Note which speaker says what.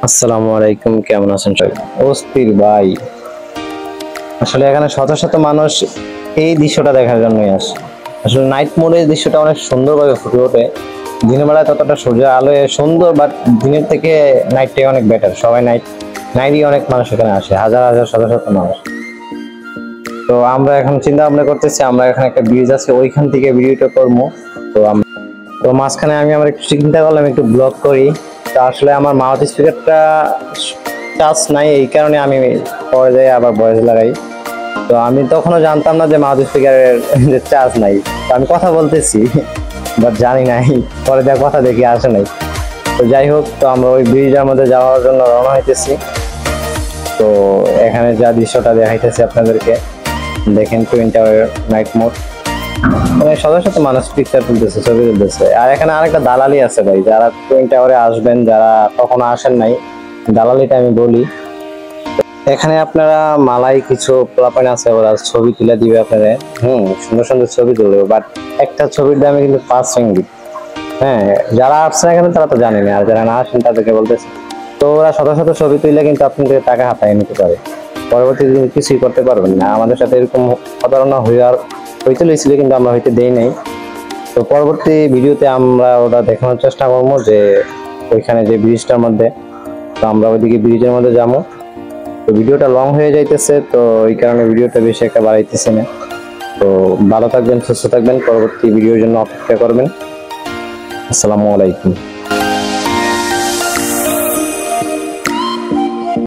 Speaker 1: আসসালামু আলাইকুম, কেমন আছেন সবাই? অস্থির ভাই, আসলে এখানে শত শত মানুষ এই দৃশ্যটা দেখার জন্যই আসে। আসলে নাইট মোডে দৃশ্যটা অনেক সুন্দরভাবে ফুটে ওঠে। দিনের বেলায় ততটা সূর্যের আলোয় সুন্দর, বাট দিনের থেকে নাইটটাই অনেক বেটার। সবাই নাইটই অনেক মানুষ এখানে আসে, হাজার হাজার শত শত মানুষ। তো আমরা এখন চিন্তা ভাবনা করতেছি, আমরা এখানে একটা ব্রিজ আছে, ওইখান থেকে ভিডিওটা করবো। তো মাঝখানে আমি আমার একটু চিন্তা করলাম একটু ব্লগ করি। তো আসলে আমার মাউথ স্পিকারটা টাচ নাই, এই কারণে আমি পরে যাই আবার ভয়েস লাগাই। তো আমি তখনও জানতাম না যে মাউথ স্পিকারের চার্জ নাই। তো আমি কথা বলতেছি, বাট জানি নাই, পরে দেওয়া কথা দেখি আসে নাই। তো যাই হোক, তো আমরা ওই ব্রিজের মধ্যে যাওয়ার জন্য রওনা হইতেছি। তো এখানে যা দৃশ্যটা দেখাইতেছি আপনাদেরকে, দেখেন টুইন টাওয়ার নাইট মোড। মানে শত শত মানুষ পিকচার তুলতেছে, ছবি তুলতেছে। আর এখানে আরেকটা দালালি আছে ভাই, যারা টুইন টাওয়ারে আসবেন, যারা কখনো আসেন নাই, দালালিটা আমি বলি। এখানে আপনারা মালাই কিছু পোলাপান আছে, ওরা ছবি তুলে দিবে আপনারা। সুন্দর সুন্দর ছবি তুলবে, বাট একটা ছবির দামে কিন্তু 5 রিঙ্গিত। হ্যাঁ, যারা আসছেন এখানে তারা তো জানেনি, আর যারা না আসেন তাদেরকে বলতেছে। তো ওরা শত শত ছবি তুলে কিন্তু আপনাদের টাকা হাতায় নিতে পারে, পরবর্তীতে কিছুই করতে পারবেন না। আমাদের সাথে এরকম প্রতারণা হইতে লইছিল, কিন্তু আমরা হইতে দেই নাই। তো পরবর্তী ভিডিওতে আমরা ওটা দেখানোর চেষ্টা করবো যে ওইখানে যে ব্রিজটার মধ্যে, তো আমরা ওইদিকে ব্রিজের মধ্যে যাবো। তো ভিডিওটা লং হয়ে যাইতেছে, তো এই কারণে ভিডিওটা বেশি একটা বাড়াইতেছি না। তো ভালো থাকবেন, সুস্থ থাকবেন, পরবর্তী ভিডিওর জন্য অপেক্ষা করবেন। আসসালামু আলাইকুম।